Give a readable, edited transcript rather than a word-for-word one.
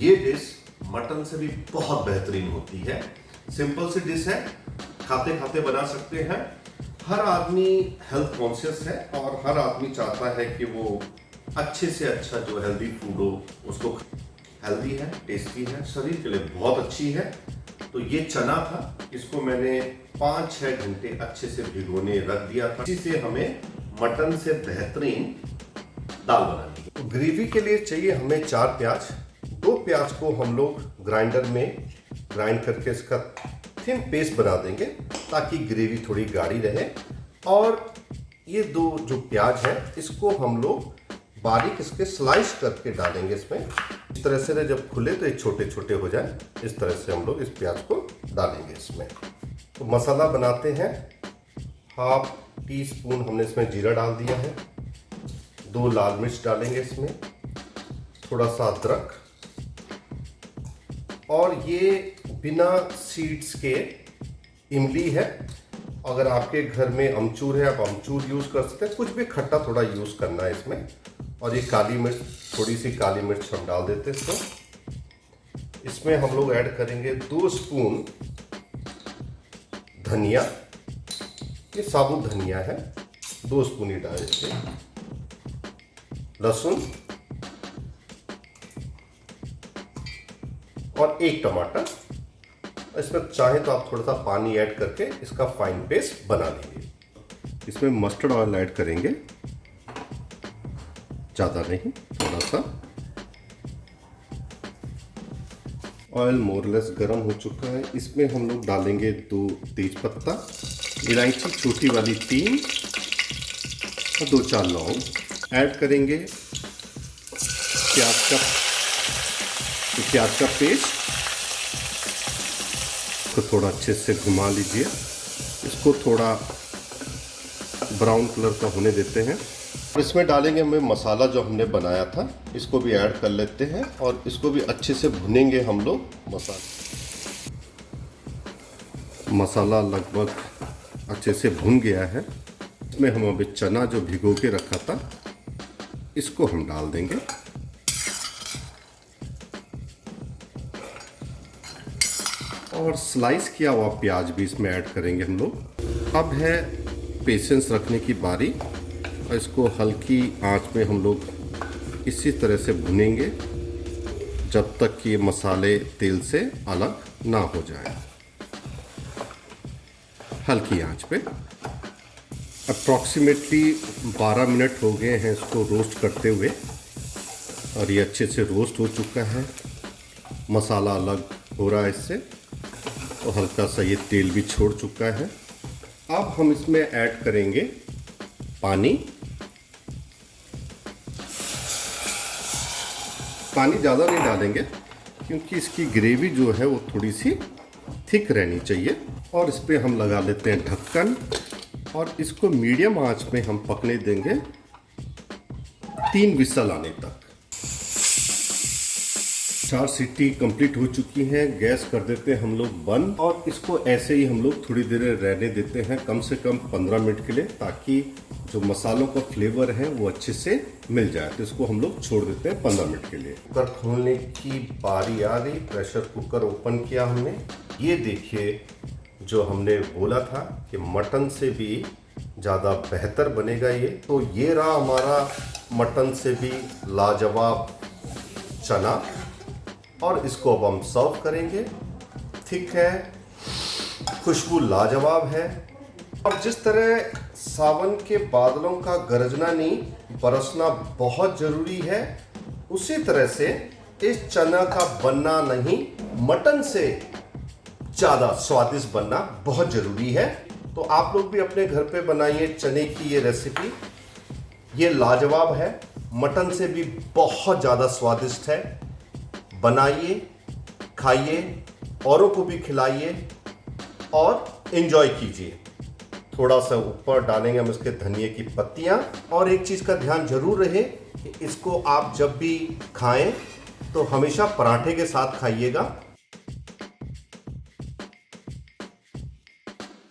ये dish mutton से भी बहुत बेहतरीन होती है। सिंपल सी डिश है, खाते खाते बना सकते हैं। हर आदमी हेल्थ कॉन्शियस है और हर आदमी चाहता है कि वो अच्छे से अच्छा जो हेल्दी फूड हो उसको। हेल्दी है, टेस्टी है, शरीर के लिए बहुत अच्छी है। तो ये चना था, इसको मैंने 5-6 घंटे अच्छे से भिगोने रख दिया था। इसी से हमें मटन से बेहतरीन दाल बनानी है। तो ग्रेवी के लिए चाहिए हमें 4 प्याज। 2 प्याज को हम लोग ग्राइंडर में ग्राइंड करके इसका थिन पेस्ट बना देंगे ताकि ग्रेवी थोड़ी गाढ़ी रहे। और ये 2 जो प्याज है इसको हम लोग बारीक इसके स्लाइस करके डालेंगे इसमें। इस तरह से जब खुले तो ये छोटे छोटे हो जाए, इस तरह से हम लोग इस प्याज को डालेंगे इसमें। तो मसाला बनाते हैं। 1/2 टीस्पून हमने इसमें जीरा डाल दिया है। 2 लाल मिर्च डालेंगे इसमें, थोड़ा सा अदरक, और ये बिना सीड्स के इमली है। अगर आपके घर में अमचूर है आप अमचूर यूज कर सकते हैं, कुछ भी खट्टा थोड़ा यूज करना है इसमें। और ये काली मिर्च, थोड़ी सी काली मिर्च हम डाल देते हैं इसमें। इसमें हम लोग ऐड करेंगे 2 स्पून धनिया, ये साबुत धनिया है, 2 स्पून ही डालेंगे। लहसुन और 1 टमाटर। इसमें चाहे तो आप थोड़ा सा पानी ऐड करके इसका फाइन पेस्ट बना लेंगे। इसमें मस्टर्ड ऑयल ऐड करेंगे, ज़्यादा नहीं, थोड़ा सा। ऑयल मोरलेस गर्म हो चुका है। इसमें हम लोग डालेंगे 2 तेज पत्ता, इलायची छोटी वाली 3 और 2-4 लौंग। ऐड करेंगे प्याज का पेस्ट को थोड़ा अच्छे से घुमा लीजिए। इसको थोड़ा ब्राउन कलर का होने देते हैं। इसमें डालेंगे हमें मसाला जो हमने बनाया था, इसको भी ऐड कर लेते हैं और इसको भी अच्छे से भुनेंगे हम लोग। मसाला लगभग अच्छे से भुन गया है। इसमें हम अभी चना जो भिगो के रखा था इसको हम डाल देंगे। और स्लाइस किया हुआ प्याज भी इसमें ऐड करेंगे हम लोग। अब है पेशेंस रखने की बारी, और इसको हल्की आंच में हम लोग इसी तरह से भुनेंगे जब तक कि ये मसाले तेल से अलग ना हो जाए। हल्की आंच पे। अप्रॉक्सीमेटली 12 मिनट हो गए हैं इसको रोस्ट करते हुए, और ये अच्छे से रोस्ट हो चुका है। मसाला अलग हो रहा है इससे, तो हल्का सा ये तेल भी छोड़ चुका है। अब हम इसमें ऐड करेंगे पानी। पानी ज़्यादा नहीं डालेंगे क्योंकि इसकी ग्रेवी जो है वो थोड़ी सी थिक रहनी चाहिए। और इस पर हम लगा लेते हैं ढक्कन, और इसको मीडियम आंच में हम पकने देंगे 3 विसल आने तक। 4 सीटी कंप्लीट हो चुकी हैं। गैस कर देते हैं हम लोग बंद, और इसको ऐसे ही हम लोग थोड़ी देर रहने देते हैं, कम से कम 15 मिनट के लिए, ताकि जो मसालों का फ्लेवर है वो अच्छे से मिल जाए। तो इसको हम लोग छोड़ देते हैं 15 मिनट के लिए। कुकर खोलने की बारी आ गई। प्रेशर कुकर ओपन किया हमने। ये देखिए, जो हमने बोला था कि मटन से भी ज़्यादा बेहतर बनेगा ये, तो ये रहा हमारा मटन से भी लाजवाब चना। और इसको अब हम सर्व करेंगे। थिक है, खुशबू लाजवाब है। और जिस तरह सावन के बादलों का गरजना नहीं बरसना बहुत ज़रूरी है, उसी तरह से इस चना का बनना नहीं मटन से ज़्यादा स्वादिष्ट बनना बहुत ज़रूरी है। तो आप लोग भी अपने घर पे बनाइए चने की ये रेसिपी। ये लाजवाब है, मटन से भी बहुत ज़्यादा स्वादिष्ट है। बनाइए, खाइए, औरों को भी खिलाइए और एंजॉय कीजिए। थोड़ा सा ऊपर डालेंगे हम इसके धनिए की पत्तियां। और एक चीज़ का ध्यान जरूर रहे कि इसको आप जब भी खाएं तो हमेशा पराठे के साथ खाइएगा।